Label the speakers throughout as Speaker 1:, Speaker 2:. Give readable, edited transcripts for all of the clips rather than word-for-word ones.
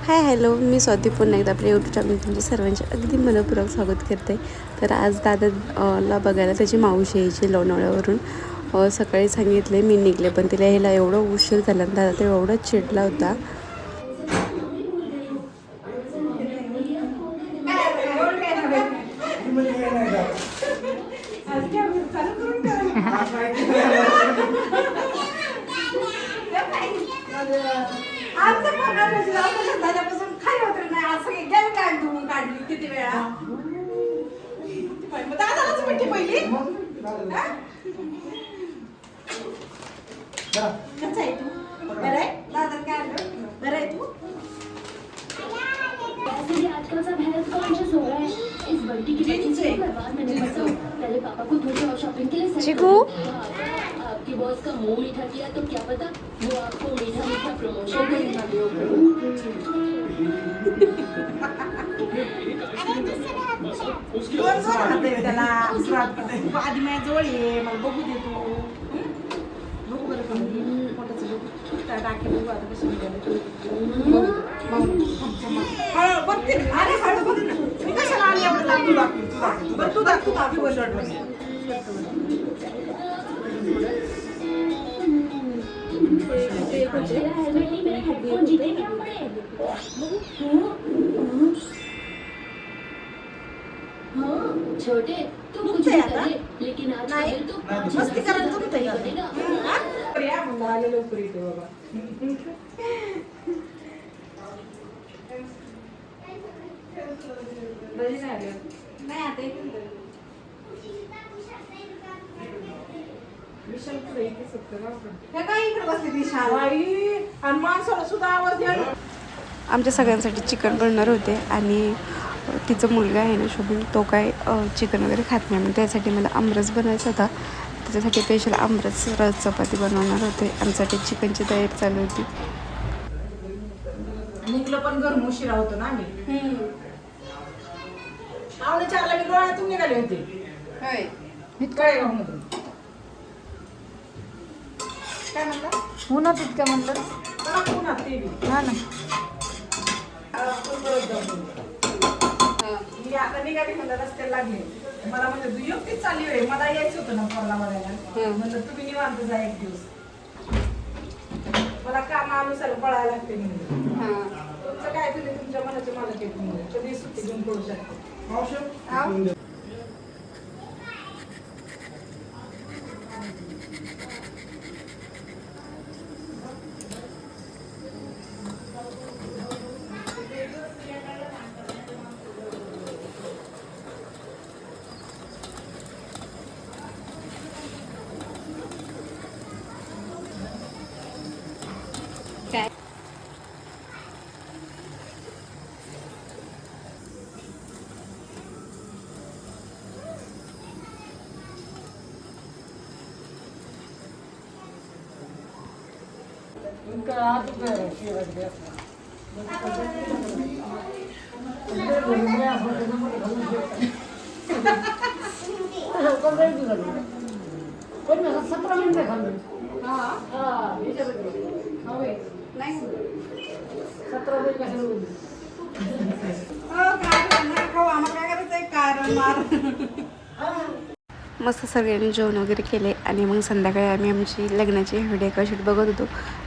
Speaker 1: Hi hello, मी स्वाती पुन्हा एकदा आपल्या यूट्यूब चॅनल तुमचे सर्वांचे अगदी मनपूर्वक स्वागत करते. तर आज दादाला बघायला त्याची मावशी यायची लोणावळ्यावरून. सकाळी सांगितले मी निघले, पण तिला यायला एवढा उशीर झाला. दादा तर एवढा चिडला होता.
Speaker 2: झाल्यापासून खाली होत नाही. असं गेलं काय धुवून काढली किती वेळा. दादालाच म्हणते पहिली कसं आहे तू? बरं आहे दादा? काय आलं? बरं आहे तू?
Speaker 3: आजकल सब हेल्थ कॉन्शियस हो रहा है। इस बंटी की वजह से बर्बाद मैंने फंसा। पहले पापा को थोड़ी और शॉपिंग के लिए
Speaker 1: चिकू
Speaker 3: आपकी बॉस का मुंह मीठा किया तो क्या पता वो आपको मीठा मीठा प्रमोशन करेगा।
Speaker 2: त्याला आधी माझ्या जवळ ये, मला बघू दे तू. बघू बरं का पोटाचं बघू. त्या टाकी बघू आता कशी निघाली. हळू बघते. अरे हळू बघ ना. मी कशाला आली एवढं लांब? तू दाखव काफी बरं
Speaker 3: छोटे तू कुछ भी कर ले, लेकिन आज
Speaker 2: नाही
Speaker 3: तो
Speaker 2: मस्ती करायला जमतंय का?
Speaker 3: बनेगा।
Speaker 2: या मग आले लवकर इथे बाबा. नाही आता विशाल पुढे इथे सत्तर काय इकडे बसली विशाल आणि माणसाला सुद्धा आवाज द्यायला.
Speaker 1: आमच्या सगळ्यांसाठी चिकन बनणार होते आणि तिचा मुलगा आहे ना शोभून, तो काय चिकन वगैरे खात नाही. मग त्यासाठी मला आमरस बनवायचा होता. त्याच्यासाठी स्पेशल आमरस रस चपाती बनवणार होते. आमच्यासाठी चिकनची तयारी चालू होती.
Speaker 2: निघलं पण घर उशिरा होतो ना आम्ही. पावणे 4ला मी डोळ्यातून निघाले होते. कळेगावमधून. काय म्हणला?
Speaker 4: उन्हात इतक्या म्हणलं
Speaker 2: पुन्हा ते बी.
Speaker 4: हा ना.
Speaker 2: मी आता निघाली म्हणलं रस्त्याला लागले. मला म्हणलं तू एकटीच चालली होय. मला यायचं होतं ना पोरला बघायला. म्हणलं तुम्ही निवांत जा एक दिवस. मला कामानुसार पळायला लागते म्हणजे. तुमचं काय तुम्ही तुमच्या मनाचे मालक येत नाही. कधी सुट्टी घेऊन पडू शकते.
Speaker 1: मस्त सगळ्यांनी जेवण वगैरे केले आणि मग संध्याकाळी आम्ही आमची लग्नाची व्हिडिओ कशीट बघत होतो.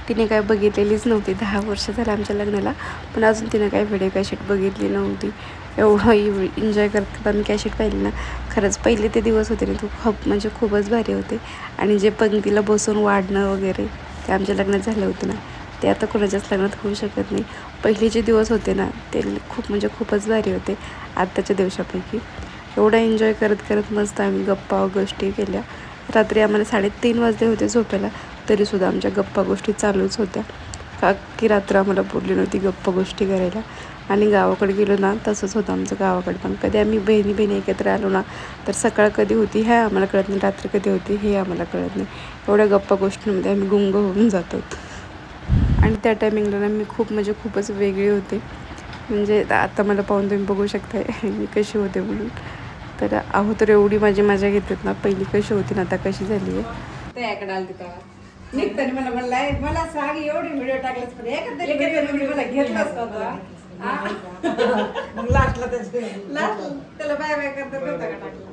Speaker 1: तिने काय बघितलेलीच नव्हती. 10 वर्ष झालं आमच्या लग्नाला, पण अजून तिने काय व्हिडिओ कशीट बघितली नव्हती. एवढं एन्जॉय करतात आम्ही कॅशेट पाहिली ना. खरंच पहिले ते दिवस होते ना, खूप म्हणजे खूपच भारी होते. आणि जे पंक्तीला बसून वाढणं वगैरे ते आमच्या लग्नात झालं होतं ना, ते आता कोणाच्याच लग्नात होऊ शकत नाही. पहिले जे दिवस होते ना ते खूप म्हणजे खूपच भारी होते आत्ताच्या दिवसापैकी. एवढा एन्जॉय करत करत मस्त आम्ही गप्पा गोष्टी केल्या. रात्री आम्हाला 3:30 वाजले होते झोपायला, तरीसुद्धा आमच्या गप्पा गोष्टी चालूच होत्या. का की रात्र आम्हाला बोलली नव्हती गप्पा गोष्टी करायला. आणि गावाकडे गेलो ना तसंच होतं आमचं गावाकडे पण. कधी आम्ही बहिणी एकत्र आलो ना तर सकाळ कधी होती हे आम्हाला कळत नाही, रात्र कधी होती हे आम्हाला कळत नाही. एवढ्या गप्पा गोष्टींमध्ये आम्ही गुंग होऊन जातो. आणि त्या टायमिंगला ना मी खूप म्हणजे खूपच वेगळी होते. म्हणजे आता मला पाहून तुम्ही बघू शकताय मी कशी होते म्हणून. तर आहो तर एवढी माझी मजा घेतात ना, पहिली कशी होती ना आता कशी झाली आहे.
Speaker 2: त्याकडे आली तिथं निघताना मला म्हणलाय मला सांग एवढे व्हिडिओ टाकलेस पण एखाद्या व्हिडिओ मला घेतलाच नव्हता मग लास्टला त्याला बाय बाय करता नव्हता का टाकला.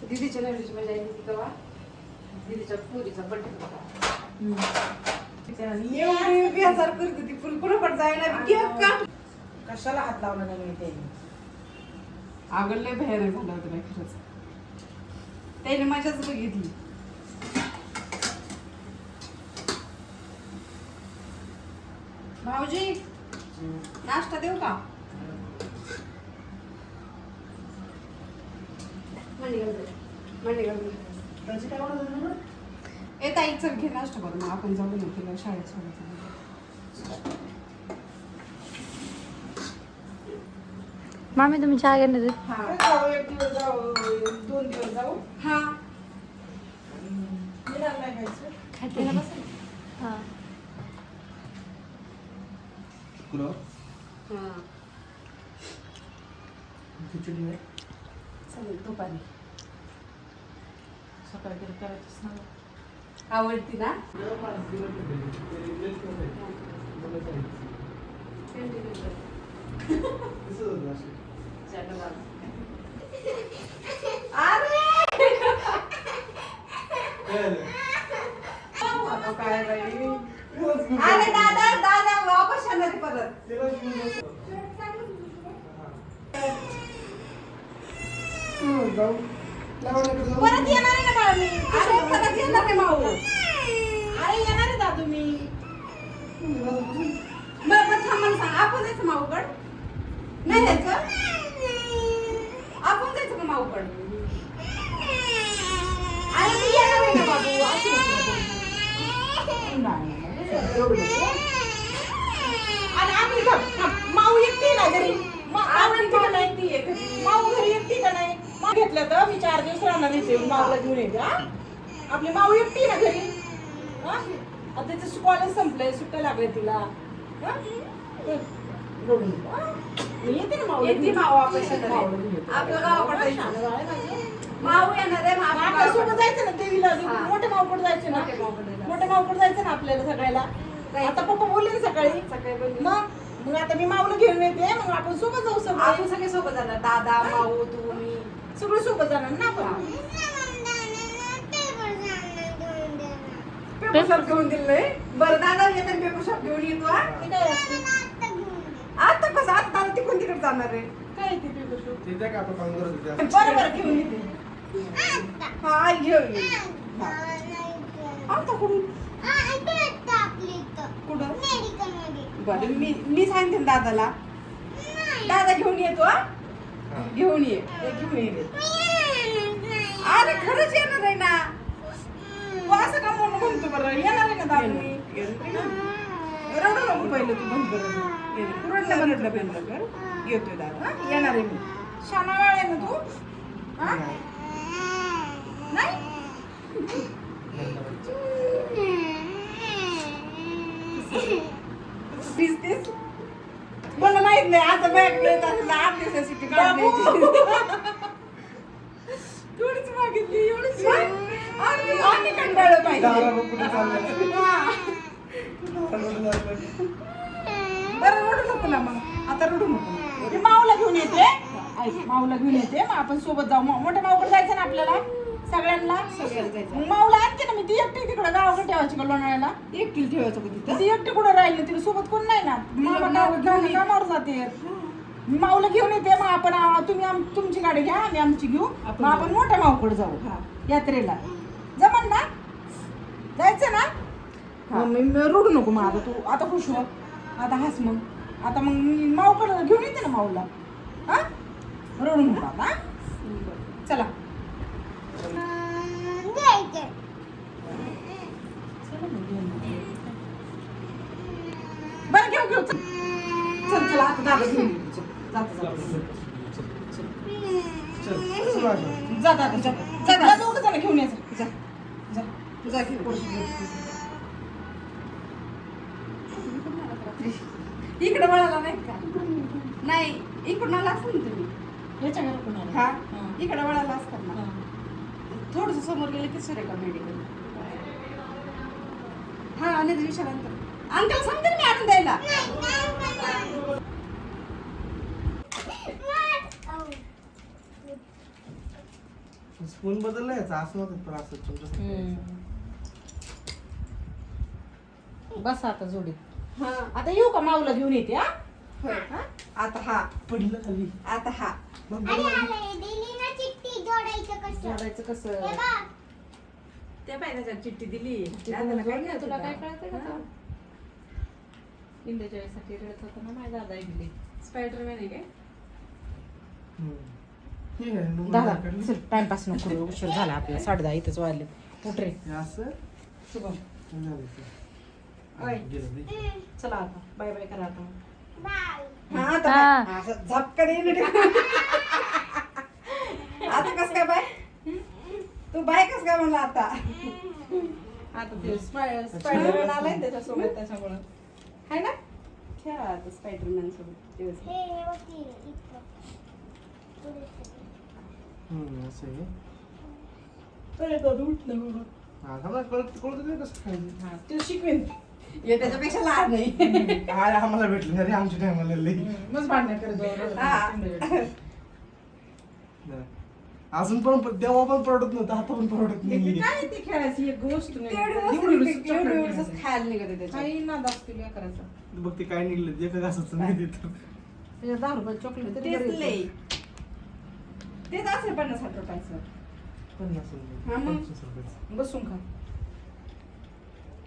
Speaker 2: दीदीच्या नवरीची मजा येते तेव्हा दीदीच्या पुरीचा बर्थडे एवढी बेजार करत होती फुल कुठं पण जायला केक काट कशाला हात लावला नाही मी त्याने अगं लय भयानक झालं होतं बाई खरंच त्याने मजाच बघितली. भाऊजी नाश्ता देऊ का? येत आई चल घे नाश्ता करू मग आपण जाऊ ना तिला शाळेत सोडायचं.
Speaker 1: मामी तुम्ही चहा घेणार आहेत?
Speaker 2: हा जाऊ एक दिवस जाऊ 2 दिवस जाऊ. हा
Speaker 1: खाते ना बस. हां
Speaker 2: चालेल दुपारी सकाळी तरी करायचंच ना. आवडती ना काय बाई अरे दादा दादा वापस येणार आहे परत परत येणार आहे ना बाळा मी. अरे परत येणार आहे माऊ. अरे येणार आहे दादू मी. बरं थांब मला सांग आपण जायचं माऊकड नाही जायचं आपण जायचं का माऊकड? अरे मी येणार आहे ना बाबू आणि आपली माऊ एकटी ना घरी माऊ घरी एकटी का नाही घेतलं तर मी 4 दिवस राहणार येते माऊला घेऊन येते. आपली माऊ एकटी ना घरी आता तिचं कॉलेज संपलंय सुट्ट्या लागले तिला मी येते ना माऊ येते माऊ आपल्या गावाकडे माऊ येणार आहे आपल्यासोबत जायचं ना देवीला मोठ्या माऊकडे जायचं ना मोठ्या माऊकडे जायचं ना आपल्याला सगळ्याला. आता पप्पा बोलले ना सकाळी मग आता मी माऊला घेऊन येते मग आपण सोबत जाऊ सगळे. आपण सगळे सोबत जाणार दादा माऊ तू मी सगळे सोबत जाणार ना आपण. पेपर शॉप घेऊन दिलंय. बरं दादा येतात पेपर शॉप घेऊन येतो. आता कसं आता दादा तिकडून तिकडे जाणार आहे काय ते पेपर शॉप बरं घेऊन येते. हा घेऊन आता कुठून कुठं बरं मी सांगते दादाला दादा घेऊन येतो घेऊन ये घेऊन ये. अरे खरंच येणार आहे ना तू असं का म्हणतो बरं येणार आहे ना दादा मी रडू नको पहिलं तू बंद कर रडलं कर येतोय दादा येणार आहे मी. शाना वाळ आहे ना तू नाही दिसतेस मला माहित नाही आता बॅग मिळत असेल 8 दिवसाची थोडीच मागितली एवढीच आणि कंटाळलं पाहिजे. बरं रडू नको ना मग आता रडू नको. मी माऊला घेऊन येते माऊला घेऊन येते मग आपण सोबत जाऊ. मोठ्या माऊकडे जायचं ना आपल्याला सगळ्यांना जायचं. मग माऊला आणते ना मी ती एकटी तिकडे गावाकडे ठेवायची का लोणाळ्याला एकटी ठेवायचं का तिथं ती एकटी कुठं राहिली ना तिला सोबत कोण नाही ना घेऊन कामावर जाते. मी माऊला घेऊन येते मग आपण तुम्ही तुमची गाडी घ्या आम्ही आमची घेऊ मग आपण मोठ्या माऊकडे जाऊ यात्रेला जमन ना जायचं ना. मी रडू नको मग आता तू आता खुश हो आता हस मग आता मग मी माऊकडे घेऊन येते ना माऊला हा रडू नको आता चला. बरं घेऊ चल चला आता दादा घेऊन जा दोघं जण घेऊन यायचं जा जा जा घेऊन
Speaker 1: इकडे वळाला नाही का? नाही इकडून आला असं ना तुम्ही.
Speaker 2: याच्या घराकडून आला.
Speaker 1: हा
Speaker 2: हा.
Speaker 1: इकडे वळाला असतात ना.
Speaker 2: हा.
Speaker 1: थोडस समोर गेलं की सुरेखा मेडिकल. हा आणि विचारानंतर अंकल सांगते ना मी आणून द्यायला.
Speaker 4: स्पून बदलला याचा असं नव्हतं पण असं तुमचं
Speaker 2: बस आता जोडीत.
Speaker 1: हा
Speaker 2: आता येऊ का माऊला घेऊन येते हा?
Speaker 1: होय. आता हा
Speaker 4: पडलं खाली
Speaker 1: आता हा
Speaker 4: मग
Speaker 2: जोडायचं कसं?
Speaker 1: त्या पाहिजे चिठ्ठी दिली.
Speaker 2: दादाला काय
Speaker 1: तुला
Speaker 2: तुला
Speaker 1: काय
Speaker 2: काय
Speaker 1: कळतं
Speaker 2: कळतं
Speaker 1: का?
Speaker 2: इंडियाच्या वेळेसाठी रडत होता ना माझ्या दादा दिली.
Speaker 1: स्पायडरमॅन आहे काय?
Speaker 2: दादा चल टाइमपास नको करू. उशीर झाला आपल्याला 10:30 इथंच वाजले. उठ रे
Speaker 4: असं
Speaker 2: शुभम.
Speaker 4: झालं ते.
Speaker 2: ओय.
Speaker 4: गेलं ते.
Speaker 2: चला आता बाय बाय करा आता.
Speaker 1: हा आता काय? असं झपकन येईल रे. आता कस काय बाय? तू बाय कस काय म्हणला आता?
Speaker 2: आता ते स्पायडरमॅन आलाय त्याच्यासोबत त्याच्यामुळं
Speaker 1: हाय ना? खेळा आता स्पायडरमॅन सोबत दिवस.
Speaker 4: असं आहे
Speaker 2: अरे दादा उठलं म्हणून.
Speaker 4: हा आम्हाला कळत नाही कसं खायचं
Speaker 2: हा ते शिकवेन.
Speaker 1: हे त्याच्यापेक्षा लहान नाही.
Speaker 4: काय आम्हाला भेटलं नाही रे आमच्या टायमाला लई
Speaker 2: मग भांडण करत
Speaker 1: हा.
Speaker 4: अजून पण तेव्हा पण परवडत नव्हतं आता पण परवडत नाही
Speaker 2: काय ते खेळायची एक गोष्ट
Speaker 1: तेवढी वस्तू खायला निघत त्याच्या.
Speaker 2: काही ना दाखवतील या करायचं.
Speaker 4: बघ ते काय निघलं एका घासाचं नाही देत
Speaker 2: त्याच्या 10 रुपये चॉकलेट तरी
Speaker 1: तेच
Speaker 2: बरं
Speaker 1: लय.
Speaker 2: येतं.
Speaker 1: तेच असेल 50-60 रुपयाचं.
Speaker 4: 50
Speaker 1: हा मग.
Speaker 4: 25 रुपयाचं
Speaker 2: बसून खा.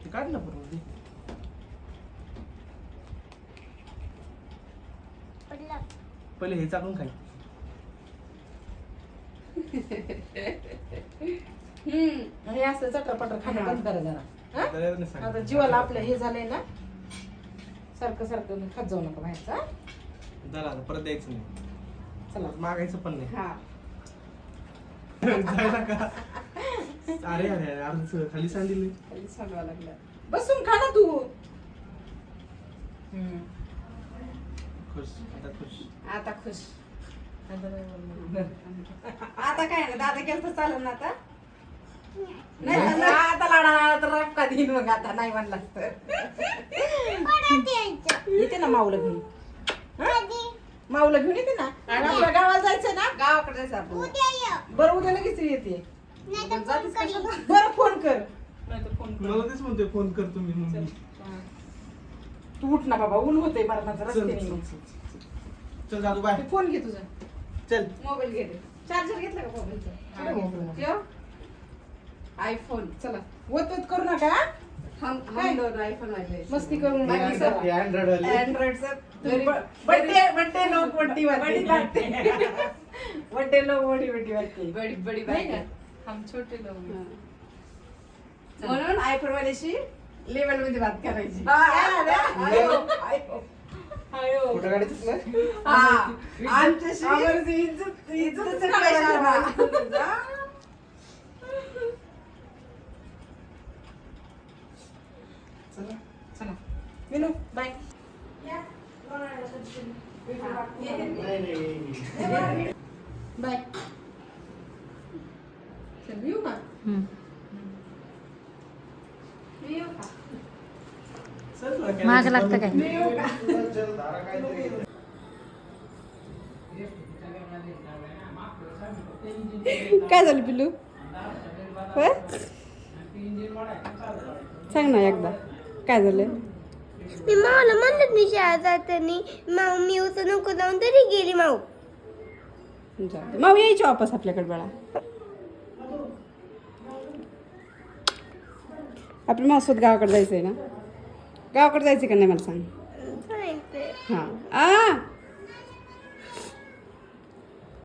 Speaker 4: ते काढ ना बरोबर पहिले हे चालून खाय
Speaker 2: हे असं चटरपटर खाणं बंद करा जरा. हा?
Speaker 4: त्याला नाही सांगितलं.
Speaker 2: आता जीवाला आपलं हे झालंय ना सारखं सारखं खात जाऊ नका बाहेरचा.
Speaker 4: झालं आता परत द्यायचं नाही
Speaker 2: चला
Speaker 4: मागायचं पण नाही
Speaker 1: हा.
Speaker 4: जायला का अरे अरे अरे अर्ध खाली सांगितले
Speaker 1: खाली सांगावं लागलं.
Speaker 2: बसून खा ना तू.
Speaker 4: खुश आता खुश
Speaker 1: आता खुश.
Speaker 2: आता नाही बोलणार.
Speaker 1: आता काय ना दादा केलं तर चालेल ना आता? नाही म्हणलं, आता लाडा तर रपका देईन मग आता नाही म्हणला तर.
Speaker 2: येते ना माऊला घेऊन. माऊला घेऊन येते ना. आणि आपल्या गावाला जायचं ना.
Speaker 1: गावाकडे जायचं आपण.
Speaker 2: बरं उद्या लगेच येते.
Speaker 1: जातीस कशाला?
Speaker 2: बरं फोन कर. नाही तर फोन कर.
Speaker 4: मला तेच म्हणतोय फोन करतो मी मम्मी
Speaker 2: तू उठ ना बाबा ऊन होते मरणाचं
Speaker 4: चल
Speaker 2: रस्त्याने.
Speaker 4: चल, चल, चल. चल दादू बाय
Speaker 2: तू फोन घे तुझा.
Speaker 4: चल
Speaker 1: मोबाईल घे. चार्जर घेतला का मोबाईलचा?
Speaker 4: कुठे मोबाईल?
Speaker 1: ठेव. आयफोन.
Speaker 2: चला वत वत करू नका.
Speaker 1: हम
Speaker 2: काय?
Speaker 1: दोन आयफोन वाले.
Speaker 2: मस्ती करून
Speaker 1: बाकी
Speaker 2: बाकी
Speaker 1: सर्व.
Speaker 4: Android वाले.
Speaker 1: अँड्रॉइडचं
Speaker 2: बड्डे लोक बड्डी
Speaker 1: बडी बात.
Speaker 2: बड्डे लोक बडी बड्डी वाटते.
Speaker 1: बडी बडी
Speaker 2: नाही
Speaker 1: बात.
Speaker 2: का? हम छोटे लोक.
Speaker 1: म्हणून आयफोन वाल्याशी लेवल मध्ये बात करायची.
Speaker 4: फोटो काढायचंच ना
Speaker 1: हा. आमच्याशी इज्जतचं कळायला.
Speaker 4: चला
Speaker 2: चला विनू बाय.
Speaker 4: नाही
Speaker 2: बाय. चल येऊ का?
Speaker 4: माग लागतं काय
Speaker 1: काय झालं पिल्लू? होय? सांग ना एकदा काय झालं?
Speaker 5: मी माऊला म्हणलं मी शाळा जातानी माऊ मी उचल नको जाऊन तरी गेली माऊ.
Speaker 1: माऊ यायची वापस आपल्याकडे बाळा. आपल्या मावसोबत गावाकडे जायचंय ना? गावाकडे जायचं का नाही मला सांग.
Speaker 5: सांगते.
Speaker 1: हां.